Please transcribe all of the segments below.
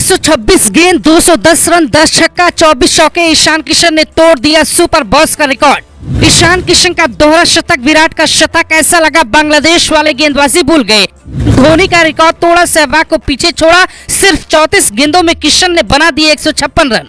126 गेंद 210 रन 10 छक्का 24 चौके। ईशान किशन ने तोड़ दिया सुपर बॉस का रिकॉर्ड। ईशान किशन का दोहरा शतक, विराट का शतक ऐसा लगा बांग्लादेश वाले गेंदबाजी भूल गए। धोनी का रिकॉर्ड तोड़ा, सहवाग को पीछे छोड़ा। सिर्फ 34 गेंदों में किशन ने बना दिए 156 रन।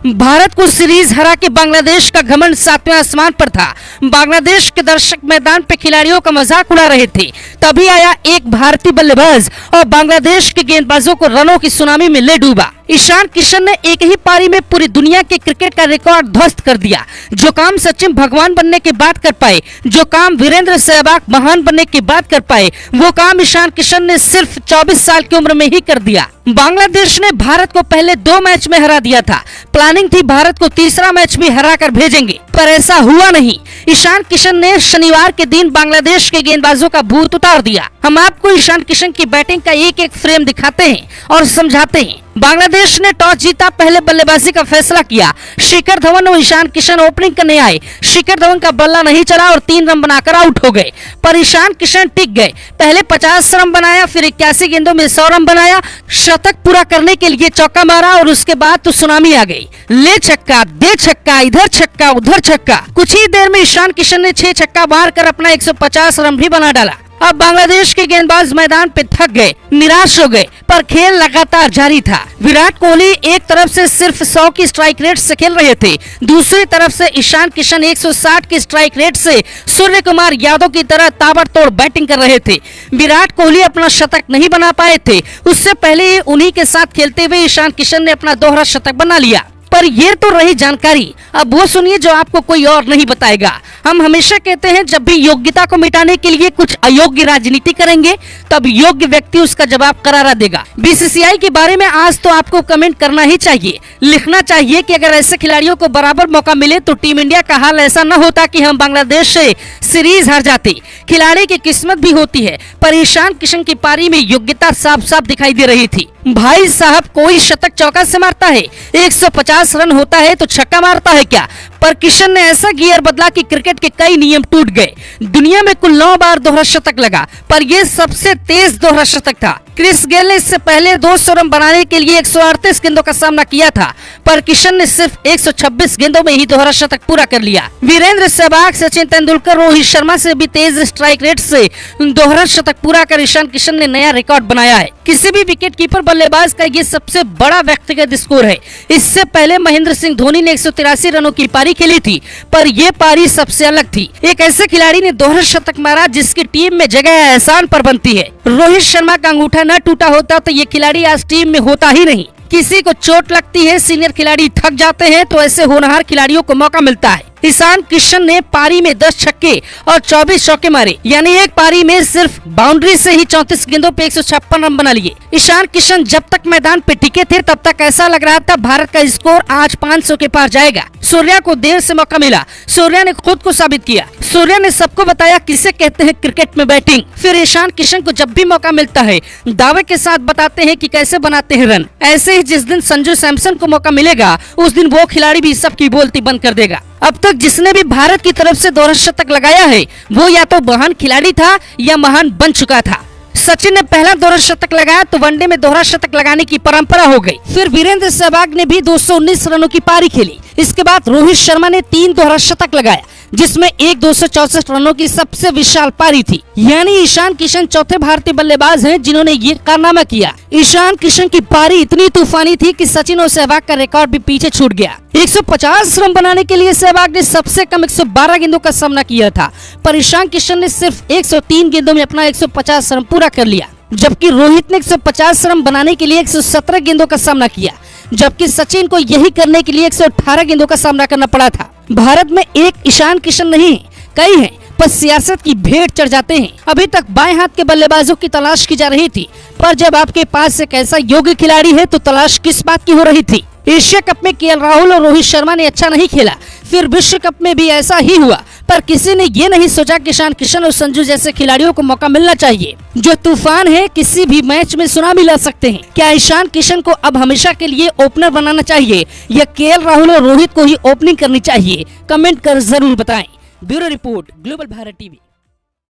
भारत को सीरीज हरा के बांग्लादेश का घमंड 7वें आसमान पर था। बांग्लादेश के दर्शक मैदान पे खिलाड़ियों का मजाक उड़ा रहे थे। तभी आया एक भारतीय बल्लेबाज और बांग्लादेश के गेंदबाजों को रनों की सुनामी में ले डूबा। ईशान किशन ने एक ही पारी में पूरी दुनिया के क्रिकेट का रिकॉर्ड ध्वस्त कर दिया। जो काम सचिन भगवान बनने के बाद कर पाए, जो काम वीरेंद्र सहवाग महान बनने के बाद कर पाए, वो काम ईशान किशन ने सिर्फ 24 साल की उम्र में ही कर दिया। बांग्लादेश ने भारत को पहले 2 मैच में हरा दिया था। प्लानिंग थी भारत को तीसरा मैच भी हरा कर भेजेंगे, पर ऐसा हुआ नहीं। ईशान किशन ने शनिवार के दिन बांग्लादेश के गेंदबाजों का भूत उतार दिया। हम आपको ईशान किशन की बैटिंग का एक एक फ्रेम दिखाते हैं और समझाते हैं। बांग्लादेश ने टॉस जीता, पहले बल्लेबाजी का फैसला किया। शिखर धवन और ईशान किशन ओपनिंग करने आए। शिखर धवन का बल्ला नहीं चला और 3 रन बनाकर आउट हो गए, पर ईशान किशन टिक गए। पहले 50 रन बनाया, फिर 81 गेंदों में 100 रन बनाया। शतक पूरा करने के लिए चौका मारा और उसके बाद तो सुनामी आ गई। ले छक्का, दे छक्का, इधर छक्का, उधर छक्का। कुछ ही देर में ईशान किशन ने 6 छक्का मारकर अपना 150 रन भी बना डाला। अब बांग्लादेश के गेंदबाज मैदान पे थक गए, निराश हो गए, पर खेल लगातार जारी था। विराट कोहली एक तरफ से सिर्फ 100 की स्ट्राइक रेट से खेल रहे थे, दूसरी तरफ से ईशान किशन 160 की स्ट्राइक रेट से सूर्य कुमार यादव की तरह ताबड़तोड़ बैटिंग कर रहे थे। विराट कोहली अपना शतक नहीं बना पाए थे। उससे पहले उन्हीं के साथ खेलते हुए ईशान किशन ने अपना दोहरा शतक बना लिया। पर ये तो रही जानकारी, अब वो सुनिए जो आपको कोई और नहीं बताएगा। हम हमेशा कहते हैं जब भी योग्यता को मिटाने के लिए कुछ अयोग्य राजनीति करेंगे, तब योग्य व्यक्ति उसका जवाब करारा देगा। बीसीसीआई के बारे में आज तो आपको कमेंट करना ही चाहिए, लिखना चाहिए कि अगर ऐसे खिलाड़ियों को बराबर मौका मिले तो टीम इंडिया का हाल ऐसा न होता कि हम बांग्लादेश से सीरीज हार जाते। खिलाड़ी की किस्मत भी होती है, पर ईशान किशन की पारी में योग्यता साफ साफ दिखाई दे रही थी। भाई साहब, कोई शतक चौका से मारता है, 150 रन होता है तो छक्का मारता है क्या? पर किशन ने ऐसा गियर बदला कि क्रिकेट के कई नियम टूट गए। दुनिया में कुल 9 बार दोहरा शतक लगा, पर यह सबसे तेज दोहरा शतक था। क्रिस गेल ने इससे पहले 200 रन बनाने के लिए 138 गेंदों का सामना किया था, पर किशन ने सिर्फ 126 गेंदों में ही दोहरा शतक पूरा कर लिया। वीरेंद्र सहवाग, सचिन तेंदुलकर, रोहित शर्मा से भी तेज स्ट्राइक रेट से दोहरा शतक पूरा कर ईशान किशन ने नया रिकॉर्ड बनाया है। किसी भी विकेट कीपर बल्लेबाज का ये सबसे बड़ा व्यक्तिगत स्कोर है। इससे पहले महेंद्र सिंह धोनी ने 183 रनों की पारी खेली थी, पर यह पारी सबसे अलग थी। एक ऐसे खिलाड़ी ने दोहरा शतक मारा जिसकी टीम में जगह एहसान पर बनती है। रोहित शर्मा का अंगूठा न टूटा होता तो ये खिलाड़ी आज टीम में होता ही नहीं। किसी को चोट लगती है, सीनियर खिलाड़ी थक जाते हैं, तो ऐसे होनहार खिलाड़ियों को मौका मिलता है। ईशान किशन ने पारी में 10 छक्के और 24 चौके मारे, यानी एक पारी में सिर्फ बाउंड्री से ही 34 गेंदों पे 156 रन बना लिए। ईशान किशन जब तक मैदान पे टिके थे तब तक ऐसा लग रहा था भारत का स्कोर आज 500 के पार जाएगा। सूर्या को देर से मौका मिला, सूर्या ने खुद को साबित किया। सूर्या ने सबको बताया किसे कहते हैं क्रिकेट में बैटिंग। फिर ईशान किशन को जब भी मौका मिलता है दावे के साथ बताते हैं कि कैसे बनाते हैं रन। ऐसे ही जिस दिन संजू सैमसन को मौका मिलेगा उस दिन वो खिलाड़ी भी सबकी बोलती बंद कर देगा। अब तक जिसने भी भारत की तरफ से दोहरा शतक लगाया है वो या तो महान खिलाड़ी था या महान बन चुका था। सचिन ने पहला दोहरा शतक लगाया तो वनडे में दोहरा शतक लगाने की परंपरा हो गई। फिर वीरेंद्र सहवाग ने भी 219 रनों की पारी खेली। इसके बाद रोहित शर्मा ने 3 दोहरा शतक लगाया, जिसमें एक 264 रनों की सबसे विशाल पारी थी। यानी ईशान किशन चौथे भारतीय बल्लेबाज हैं जिन्होंने ये कारनामा किया। ईशान किशन की पारी इतनी तूफानी थी कि सचिन और सहवाग का रिकॉर्ड भी पीछे छूट गया। 150 रन बनाने के लिए सहवाग ने सबसे कम 112 गेंदों का सामना किया था, पर ईशान किशन ने सिर्फ 103 गेंदों में अपना 150 रन पूरा कर लिया। जबकि रोहित ने 150 रन बनाने के लिए 117 गेंदों का सामना किया, जबकि सचिन को यही करने के लिए 118 गेंदों का सामना करना पड़ा था। भारत में एक ईशान किशन नहीं, कई हैं, पर सियासत की भेंट चढ़ जाते हैं। अभी तक बाएं हाथ के बल्लेबाजों की तलाश की जा रही थी, पर जब आपके पास एक ऐसा योग्य खिलाड़ी है तो तलाश किस बात की हो रही थी? एशिया कप में केएल राहुल और रोहित शर्मा ने अच्छा नहीं खेला, फिर विश्व कप में भी ऐसा ही हुआ, पर किसी ने ये नहीं सोचा कि ईशान किशन और संजू जैसे खिलाड़ियों को मौका मिलना चाहिए जो तूफान है, किसी भी मैच में सुनामी ला सकते हैं। क्या ईशान किशन को अब हमेशा के लिए ओपनर बनाना चाहिए या केएल राहुल और रोहित को ही ओपनिंग करनी चाहिए? कमेंट कर जरूर बताएं। Bureau report, global Bharat TV.